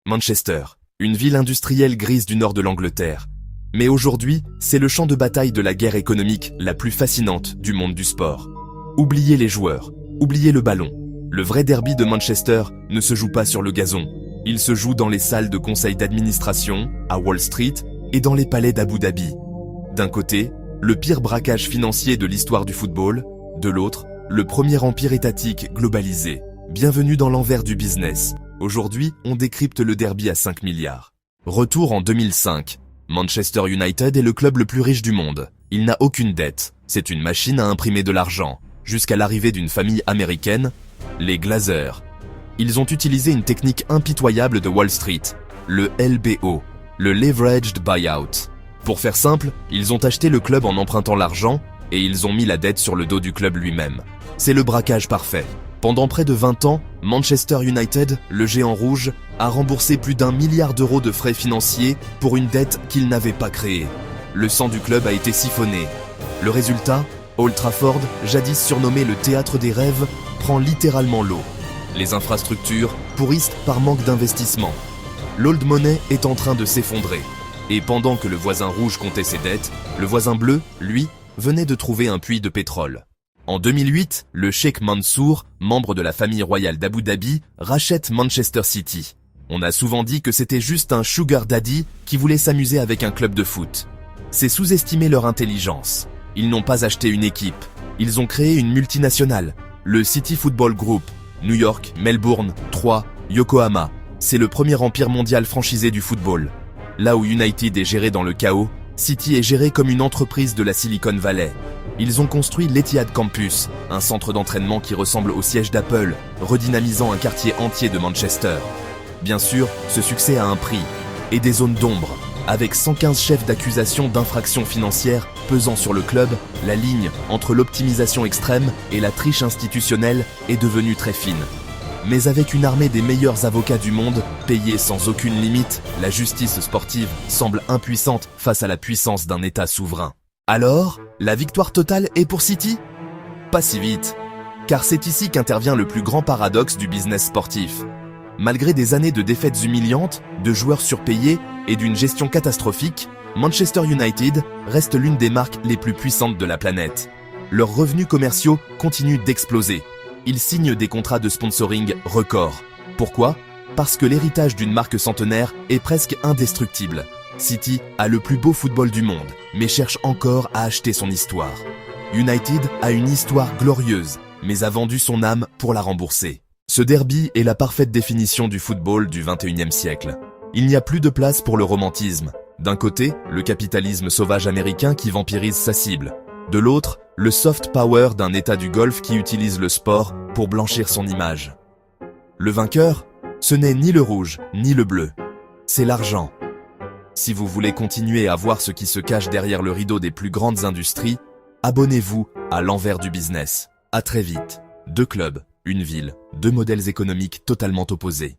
Manchester, une ville industrielle grise du nord de l'Angleterre. Mais aujourd'hui, c'est le champ de bataille de la guerre économique la plus fascinante du monde du sport. Oubliez les joueurs, oubliez le ballon. Le vrai derby de Manchester ne se joue pas sur le gazon. Il se joue dans les salles de conseil d'administration, à Wall Street et dans les palais d'Abu Dhabi. D'un côté, le pire braquage financier de l'histoire du football, de l'autre, le premier empire étatique globalisé. Bienvenue dans l'envers du business. Aujourd'hui, on décrypte le derby à 5 milliards. Retour en 2005. Manchester United est le club le plus riche du monde. Il n'a aucune dette. C'est une machine à imprimer de l'argent. Jusqu'à l'arrivée d'une famille américaine, les Glazers. Ils ont utilisé une technique impitoyable de Wall Street, le LBO, le Leveraged Buyout. Pour faire simple, ils ont acheté le club en empruntant l'argent et ils ont mis la dette sur le dos du club lui-même. C'est le braquage parfait. Pendant près de 20 ans, Manchester United, le géant rouge, a remboursé plus d'1 milliard d'euros de frais financiers pour une dette qu'il n'avait pas créée. Le sang du club a été siphonné. Le résultat, Old Trafford, jadis surnommé le théâtre des rêves, prend littéralement l'eau. Les infrastructures pourrissent par manque d'investissement. L'old money est en train de s'effondrer. Et pendant que le voisin rouge comptait ses dettes, le voisin bleu, lui, venait de trouver un puits de pétrole. En 2008, le cheikh Mansour, membre de la famille royale d'Abu Dhabi, rachète Manchester City. On a souvent dit que c'était juste un sugar daddy qui voulait s'amuser avec un club de foot. C'est sous-estimer leur intelligence. Ils n'ont pas acheté une équipe. Ils ont créé une multinationale, le City Football Group. New York, Melbourne, Troyes, Yokohama. C'est le premier empire mondial franchisé du football. Là où United est géré dans le chaos, City est géré comme une entreprise de la Silicon Valley. Ils ont construit l'Etihad Campus, un centre d'entraînement qui ressemble au siège d'Apple, redynamisant un quartier entier de Manchester. Bien sûr, ce succès a un prix, et des zones d'ombre. Avec 115 chefs d'accusation d'infractions financières pesant sur le club, la ligne entre l'optimisation extrême et la triche institutionnelle est devenue très fine. Mais avec une armée des meilleurs avocats du monde, payés sans aucune limite, la justice sportive semble impuissante face à la puissance d'un État souverain. Alors, la victoire totale est pour City ? Pas si vite, car c'est ici qu'intervient le plus grand paradoxe du business sportif. Malgré des années de défaites humiliantes, de joueurs surpayés et d'une gestion catastrophique, Manchester United reste l'une des marques les plus puissantes de la planète. Leurs revenus commerciaux continuent d'exploser. Ils signent des contrats de sponsoring records. Pourquoi ? Parce que l'héritage d'une marque centenaire est presque indestructible. City a le plus beau football du monde, mais cherche encore à acheter son histoire. United a une histoire glorieuse, mais a vendu son âme pour la rembourser. Ce derby est la parfaite définition du football du XXIe siècle. Il n'y a plus de place pour le romantisme. D'un côté, le capitalisme sauvage américain qui vampirise sa cible. De l'autre, le soft power d'un État du Golfe qui utilise le sport pour blanchir son image. Le vainqueur, ce n'est ni le rouge, ni le bleu. C'est l'argent. Si vous voulez continuer à voir ce qui se cache derrière le rideau des plus grandes industries, abonnez-vous à l'envers du business. À très vite. 2 clubs, une ville, 2 modèles économiques totalement opposés.